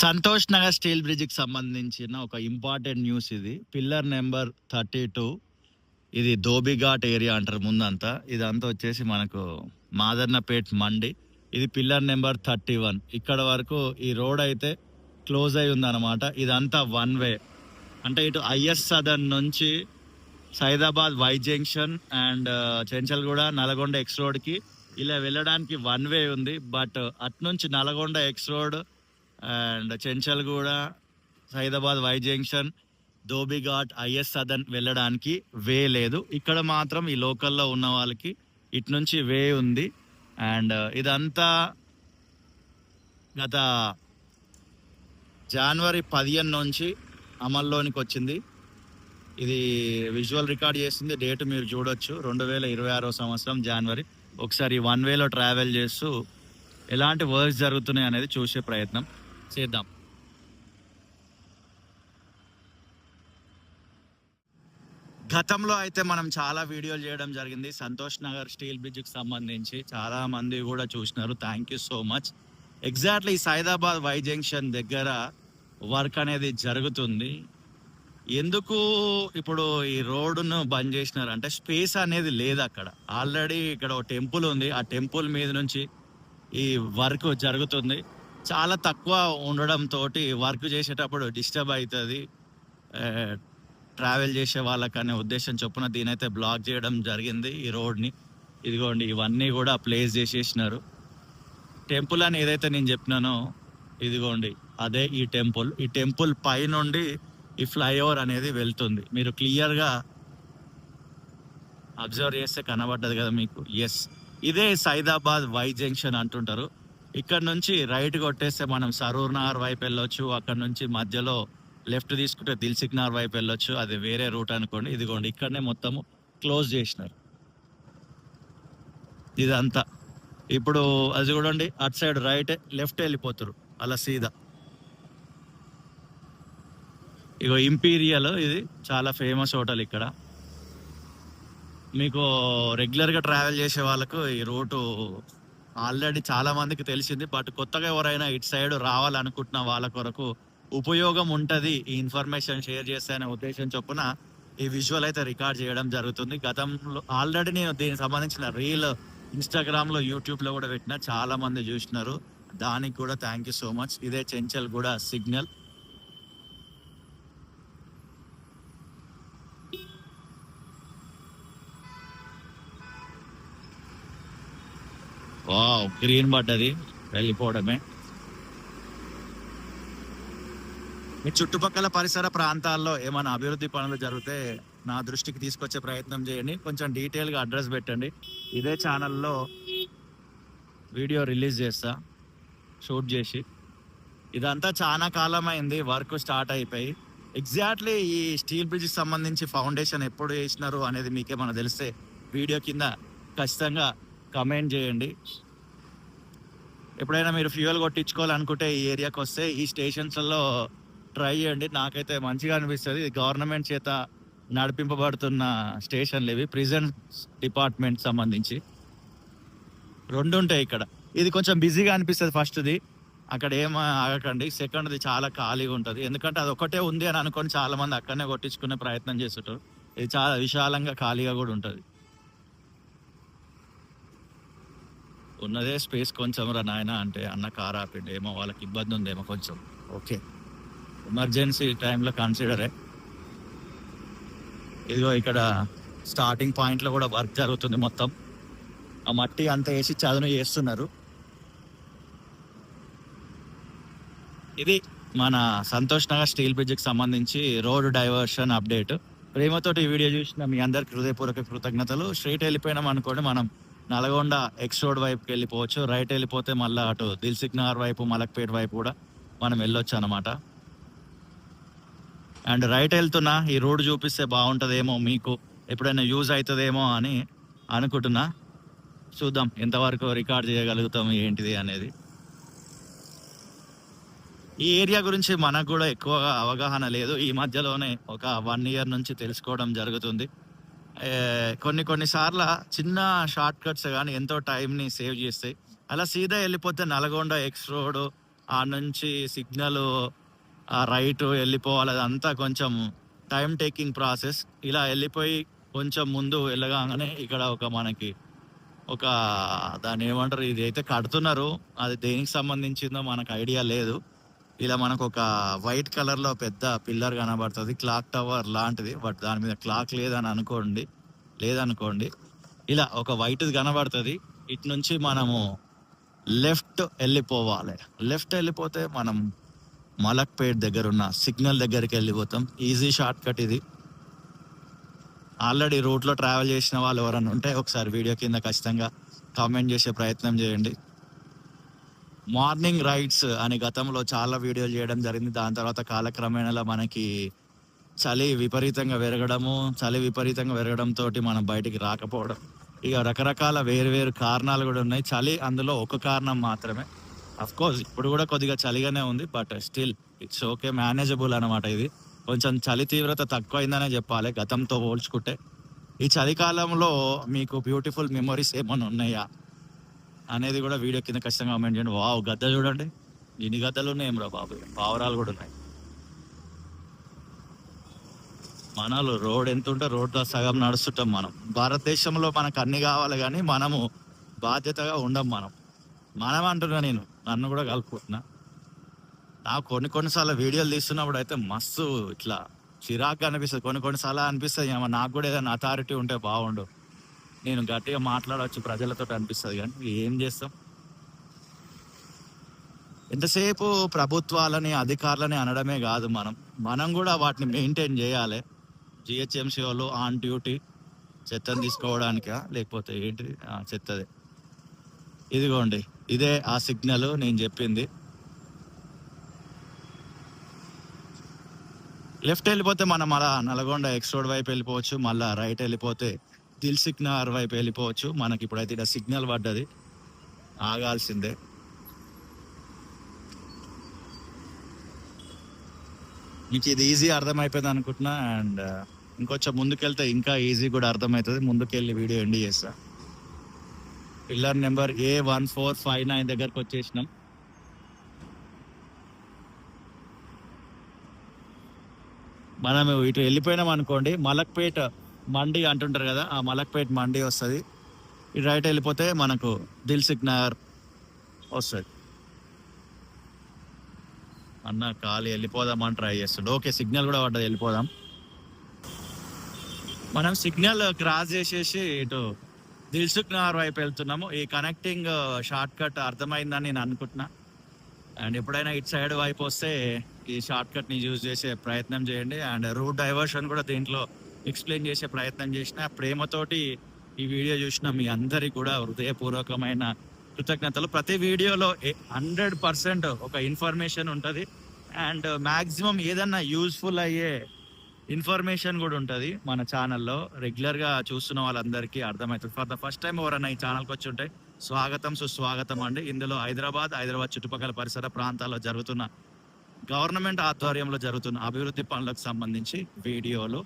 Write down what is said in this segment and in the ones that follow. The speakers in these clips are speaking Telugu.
సంతోష్ నగర్ స్టీల్ బ్రిడ్జ్కి సంబంధించిన ఒక ఇంపార్టెంట్ న్యూస్ ఇది. పిల్లర్ నెంబర్ 32, ఇది ధోబిఘాట్ ఏరియా అంటారు ముందంతా. ఇదంతా వచ్చేసి మనకు మాదర్నపేట్ మండి. ఇది పిల్లర్ నెంబర్ 31. ఇక్కడ వరకు ఈ రోడ్ అయితే క్లోజ్ అయి ఉందన్నమాట. ఇదంతా వన్ వే, అంటే ఇటు ఐఎస్ సదన్ నుంచి Saidabad Y junction and Chanchalguda Nalgonda X రోడ్కి ఇలా వెళ్ళడానికి వన్ వే ఉంది. బట్ అట్నుంచి Nalgonda X road and Chanchalguda Saidabad Y junction Dhobighat is Sadan వెళ్ళడానికి వే లేదు. ఇక్కడ మాత్రం ఈ లోకల్లో ఉన్న వాళ్ళకి ఇటు నుంచి వే ఉంది. అండ్ ఇదంతా గత జనవరి 15 నుంచి అమల్లోనికి వచ్చింది. ఇది విజువల్ రికార్డ్ చేసింది, డేట్ మీరు చూడొచ్చు, 2026 సంవత్సరం జనవరి. ఒకసారి వన్ వేలో ట్రావెల్ చేస్తూ ఎలాంటి వర్క్స్ జరుగుతున్నాయి అనేది చూసే ప్రయత్నం చేద్దాం. గతంలో అయితే మనం చాలా వీడియోలు చేయడం జరిగింది సంతోష్ నగర్ స్టీల్ బ్రిడ్జ్కి సంబంధించి. చాలా మంది కూడా చూసినారు, thank you so much. Exactly Saidabad Y junction దగ్గర వర్క్ అనేది జరుగుతుంది. ఎందుకు ఇప్పుడు ఈ రోడ్డును బంద్ చేసినారు అంటే స్పేస్ అనేది లేదు అక్కడ. ఆల్రెడీ ఇక్కడ ఒక టెంపుల్ ఉంది, ఆ టెంపుల్ మీద నుంచి ఈ వర్క్ జరుగుతుంది. చాలా తక్కువ ఉండడంతో వర్క్ చేసేటప్పుడు డిస్టర్బ్ అవుతుంది ట్రావెల్ చేసే వాళ్ళకనే ఉద్దేశం చొప్పున దీనైతే బ్లాక్ చేయడం జరిగింది ఈ రోడ్ని. ఇదిగోండి, ఇవన్నీ కూడా ప్లేస్ చేసేసినారు. టెంపుల్ అని ఏదైతే నేను చెప్పినానో ఇదిగోండి అదే ఈ టెంపుల్. ఈ టెంపుల్ పై నుండి ఈ ఫ్లైఓవర్ అనేది వెళ్తుంది. మీరు క్లియర్గా అబ్జర్వ్ చేస్తే కనబడ్డది కదా మీకు. ఎస్, ఇదే సైదాబాద్ వై జంక్షన్ అంటుంటారు. ఇక్కడ నుంచి రైట్ కొట్టేస్తే మనం సరూర్ నగర్ వైపు వెళ్ళొచ్చు. అక్కడ నుంచి మధ్యలో లెఫ్ట్ తీసుకుంటే దిల్సుఖ్ నగర్ వైపు వెళ్ళొచ్చు. అది వేరే రూట్ అనుకోండి. ఇదిగోండి ఇక్కడనే మొత్తము క్లోజ్ చేసినారు ఇదంతా. ఇప్పుడు అది చూడండి, అటు సైడ్ రైట్ లెఫ్ట్ వెళ్ళిపోతారు అలా సీదా. ఇగో ఇంపీరియల్, ఇది చాలా ఫేమస్ హోటల్ ఇక్కడ. మీకు రెగ్యులర్గా ట్రావెల్ చేసే వాళ్ళకు ఈ రూటు ఆల్రెడీ చాలా మందికి తెలిసింది. బట్ కొత్తగా ఎవరైనా ఇటు సైడ్ రావాలనుకుంటున్న వాళ్ళ కొరకు ఉపయోగం ఉంటుంది ఈ ఇన్ఫర్మేషన్ షేర్ చేస్తే అనే ఉద్దేశం చొప్పున ఈ విజువల్ అయితే రికార్డ్ చేయడం జరుగుతుంది. గతంలో ఆల్రెడీ నేను దీనికి సంబంధించిన రీల్ ఇన్స్టాగ్రామ్లో యూట్యూబ్లో కూడా పెట్టిన, చాలా మంది చూసినారు. దానికి కూడా థ్యాంక్ యూ సో మచ్. ఇదే చెంచల్గూడ సిగ్నల్. వావ్, గ్రీన్ పడ్డది, వెళ్ళిపోవడమే. మీ చుట్టుపక్కల పరిసర ప్రాంతాల్లో ఏమైనా అభివృద్ధి పనులు జరిగితే నా దృష్టికి తీసుకొచ్చే ప్రయత్నం చేయండి. కొంచెం డీటెయిల్గా అడ్రస్ పెట్టండి. ఇదే ఛానల్లో వీడియో రిలీజ్ చేస్తా, షూట్ చేసి. ఇదంతా చాలా కాలం అయింది వర్క్ స్టార్ట్ అయిపోయి. ఎగ్జాక్ట్లీ ఈ స్టీల్ బ్రిడ్జ్కి సంబంధించి ఫౌండేషన్ ఎప్పుడు వేసినారు అనేది మీకేమైనా తెలిస్తే వీడియో కింద ఖచ్చితంగా కమెంట్ చేయండి. ఎప్పుడైనా మీరు ఫ్యూయల్ కొట్టించుకోవాలనుకుంటే ఈ ఏరియాకి వస్తే ఈ స్టేషన్స్లో ట్రై చేయండి. నాకైతే మంచిగా అనిపిస్తుంది. ఇది గవర్నమెంట్ చేత నడిపింపబడుతున్న స్టేషన్లు ఇవి, ప్రిజన్స్ డిపార్ట్మెంట్ సంబంధించి. రెండు ఉంటాయి ఇక్కడ. ఇది కొంచెం బిజీగా అనిపిస్తుంది ఫస్ట్ది, అక్కడ ఏం ఆగకండి. సెకండ్ది చాలా ఖాళీగా ఉంటుంది, ఎందుకంటే అది ఒకటే ఉంది అని అనుకొని చాలా మంది అక్కడనే కొట్టించుకునే ప్రయత్నం చేస్తుంటారు. ఇది చాలా విశాలంగా ఖాళీగా కూడా ఉంటుంది. ఉన్నదే స్పేస్ కొంచెం రా నాయన అంటే అన్న కార్ ఆపిండి, ఏమో వాళ్ళకి ఇబ్బంది ఉందేమో కొంచెం. ఓకే, ఎమర్జెన్సీ టైంలో కన్సిడరే. ఇదిగో ఇక్కడ స్టార్టింగ్ పాయింట్లో కూడా వర్క్ జరుగుతుంది. మొత్తం ఆ మట్టి అంతా వేసి చదును చేస్తున్నారు. ఇది మన సంతోష్ నగర్ స్టీల్ బ్రిడ్జ్కి సంబంధించి రోడ్ డైవర్షన్ అప్డేట్. ప్రేమతోటి ఈ వీడియో చూసిన మీ అందరికి హృదయపూర్వక కృతజ్ఞతలు. స్ట్రైట్ వెళ్ళిపోయినాం అనుకోండి, మనం నల్గొండ ఎక్స్ రోడ్ వైపుకి వెళ్ళిపోవచ్చు. రైట్ వెళ్ళిపోతే మళ్ళీ అటు దిల్సుఖ్ నగర్ వైపు, మలక్పేట వైపు కూడా మనం వెళ్ళొచ్చు అనమాట. అండ్ రైట్ వెళ్తున్నా ఈ రోడ్ చూపిస్తే బాగుంటుందేమో, మీకు ఎప్పుడైనా యూజ్ అవుతుందేమో అని అనుకుంటున్నా. చూద్దాం ఎంతవరకు రికార్డ్ చేయగలుగుతాం ఏంటిది అనేది. ఈ ఏరియా గురించి మనకు కూడా ఎక్కువగా అవగాహన లేదు. ఈ మధ్యలోనే ఒక 1 year నుంచి తెలుసుకోవడం జరుగుతుంది. కొన్నిసార్లు చిన్న షార్ట్ కట్స్ కానీ ఎంతో టైంని సేవ్ చేస్తాయి. అలా సీదా వెళ్ళిపోతే నల్గొండ ఎక్స్ రోడ్, ఆ నుంచి సిగ్నల్ ఆ రైట్ వెళ్ళిపోవాలి, అదంతా కొంచెం టైం టేకింగ్ ప్రాసెస్. ఇలా వెళ్ళిపోయి కొంచెం ముందు వెళ్ళగానే ఇక్కడ ఒక మనకి ఒక దాన్ని ఏమంటారు, ఇది అయితే కడుతున్నారు, అది దేనికి సంబంధించిందో మనకు ఐడియా లేదు. ఇలా మనకు ఒక వైట్ కలర్ లో పెద్ద పిల్లర్ కనబడుతుంది, క్లాక్ టవర్ లాంటిది, బట్ దాని మీద క్లాక్ లేదనుకోండి. ఇలా ఒక వైట్ కనబడుతుంది. ఇటు నుంచి మనము లెఫ్ట్ వెళ్ళిపోవాలి. లెఫ్ట్ వెళ్ళిపోతే మనం మలక్పేట్ దగ్గర ఉన్న సిగ్నల్ దగ్గరికి వెళ్ళిపోతాం. ఈజీ షార్ట్ కట్ ఇది. ఆల్రెడీ రూట్లో ట్రావెల్ చేసిన వాళ్ళు ఎవరన్నా ఉంటే ఒకసారి వీడియో కింద ఖచ్చితంగా కామెంట్ చేసే ప్రయత్నం చేయండి. మార్నింగ్ రైడ్స్ అని గతంలో చాలా వీడియోలు చేయడం జరిగింది. దాని తర్వాత కాలక్రమేణా మనకి చలి విపరీతంగా పెరగడంతో మనం బయటికి రాకపోవడం, ఇక రకరకాల వేరు కారణాలు కూడా ఉన్నాయి. చలి అందులో ఒక కారణం మాత్రమే. అఫ్ కోర్స్ ఇప్పుడు కూడా కొద్దిగా చలిగానే ఉంది, but still it's okay, manageable అనమాట. ఇది కొంచెం చలి తీవ్రత తక్కువైందనే చెప్పాలి గతంతో పోల్చుకుంటే. ఈ చలికాలంలో మీకు బ్యూటిఫుల్ మెమొరీస్ ఏమైనా ఉన్నాయా అనేది కూడా వీడియో కింద ఖచ్చితంగా కామెంట్ చేయండి. వావ్, గద్ద చూడండి, ఇన్ని గద్దలు ఉన్నాయి రా బాబు, పావురాలు కూడా ఉన్నాయి. మనలు రోడ్ ఎంత ఉంటే రోడ్లో సగం నడుస్తుంటాం మనం. భారతదేశంలో మనకు అన్ని కావాలి కానీ మనము బాధ్యతగా ఉండం. మనం అంటున్నా, నేను నన్ను కూడా కలుపుకుంటున్నా. నాకు కొన్నిసార్లు వీడియోలు తీస్తున్నప్పుడు అయితే మస్తు ఇట్లా చిరాకు అనిపిస్తుంది. కొన్నిసార్లు అనిపిస్తుంది నాకు కూడా ఏదైనా అథారిటీ ఉంటే బాగుండు, నేను గట్టిగా మాట్లాడవచ్చు ప్రజలతో అనిపిస్తుంది. కానీ ఏం చేస్తాం, ఎంతసేపు ప్రభుత్వాలని అధికారులని అనడమే కాదు, మనం కూడా వాటిని మెయింటైన్ చేయాలి. జిహెచ్ఎంసీ వాళ్ళు ఆన్ డ్యూటీ చెత్తను తీసుకోవడానికా లేకపోతే ఏంటి చెత్తదే. ఇదిగోండి, ఇదే ఆ సిగ్నల్ నేను చెప్పింది. లెఫ్ట్ వెళ్ళిపోతే మనం అలా నల్గొండ ఎక్స్ రోడ్ వైపు వెళ్ళిపోవచ్చు, మళ్ళీ రైట్ వెళ్ళిపోతే దిల్సుఖ్ నగర్ వైపు వెళ్ళిపోవచ్చు. మనకి ఇప్పుడైతే ఇక్కడ సిగ్నల్ పడ్డది, ఆగాల్సిందే. మీకు ఇది ఈజీ అర్థమైపోయింది అనుకుంటున్నా. అండ్ ఇంకొంచెం ముందుకెళ్తే ఇంకా ఈజీ కూడా అర్థమవుతుంది. ముందుకెళ్ళి వీడియో ఎండ్ చేస్తా. పిల్లర్ నెంబర్ A1459 దగ్గరకు వచ్చేసినాం. మనం ఇటు వెళ్ళిపోయినాం అనుకోండి, మలక్పేట్ మండి అంటుంటారు కదా, ఆ మలక్పేట్ మండి వస్తుంది. ఇటు రైట్ వెళ్ళిపోతే మనకు దిల్సుఖ్ నగర్ వస్తుంది. అన్న ఖాళీ వెళ్ళిపోదామని ట్రై చేస్తాడు. ఓకే, సిగ్నల్ కూడా పడ్డది, వెళ్ళిపోదాం. మనం సిగ్నల్ క్రాస్ చేసేసి ఇటు దిల్సుఖ్ నగర్ వైపు వెళ్తున్నాము. ఈ కనెక్టింగ్ షార్ట్ కట్ అర్థమైందని నేను అనుకుంటున్నా. అండ్ ఎప్పుడైనా ఇటు సైడ్ వైపు వస్తే ఈ షార్ట్ కట్ని యూజ్ చేసే ప్రయత్నం చేయండి. అండ్ రూట్ డైవర్షన్ కూడా దీంట్లో ఎక్స్ప్లెయిన్ చేసే ప్రయత్నం చేసిన. ప్రేమతోటి ఈ వీడియో చూసిన మీ అందరికి కూడా హృదయపూర్వకమైన కృతజ్ఞతలు. ప్రతి వీడియోలో 100% ఒక ఇన్ఫర్మేషన్ ఉంటుంది. అండ్ మ్యాక్సిమం ఏదన్నా యూజ్ఫుల్ అయ్యే ఇన్ఫర్మేషన్ కూడా ఉంటుంది మన ఛానల్లో. రెగ్యులర్గా చూస్తున్న వాళ్ళందరికీ అర్థమవుతుంది. ఫర్ ద ఫస్ట్ టైం ఎవరన్నా ఈ ఛానల్కి వచ్చి ఉంటే స్వాగతం, సుస్వాగతం అండి. ఇందులో హైదరాబాద్ చుట్టుపక్కల పరిసర ప్రాంతాల్లో జరుగుతున్న గవర్నమెంట్ ఆధ్వర్యంలో జరుగుతున్న అభివృద్ధి పనులకు సంబంధించి వీడియోలు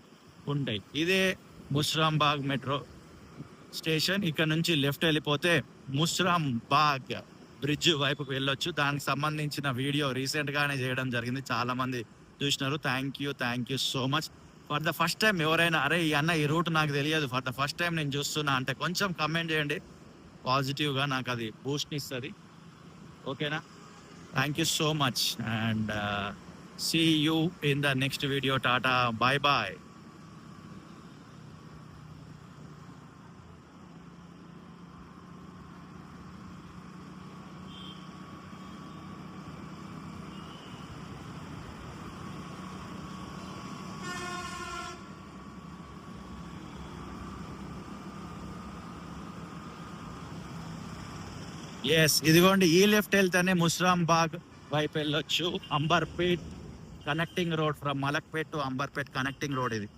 ఉంటాయి. ఇదే ముస్రాంబాగ్ మెట్రో స్టేషన్. ఇక్కడ నుంచి లెఫ్ట్ వెళ్ళిపోతే ముస్రాంబాగ్ బ్రిడ్జ్ వైపుకు వెళ్ళొచ్చు. దానికి సంబంధించిన వీడియో రీసెంట్ గానే చేయడం జరిగింది, చాలా మంది చూసినారు. Thank you so much. For the first time ఎవరైనా అరే ఈ అన్న ఈ రూట్ నాకు తెలియదు, ఫర్ ద ఫస్ట్ టైం నేను చూస్తున్నా అంటే కొంచెం కమెంట్ చేయండి పాజిటివ్గా, నాకు అది బూస్ట్ని ఇస్తుంది. ఓకేనా? Thank you so much and see you in the next video. టాటా, బాయ్ బాయ్. ఎస్, ఇదిగోండి, ఈ లెఫ్ట్ వెళ్తేనే ముస్రాంబాగ్ వైపు వెళ్ళొచ్చు. Amberpet connecting road, from Malakpet to Amberpet connecting road ఇది.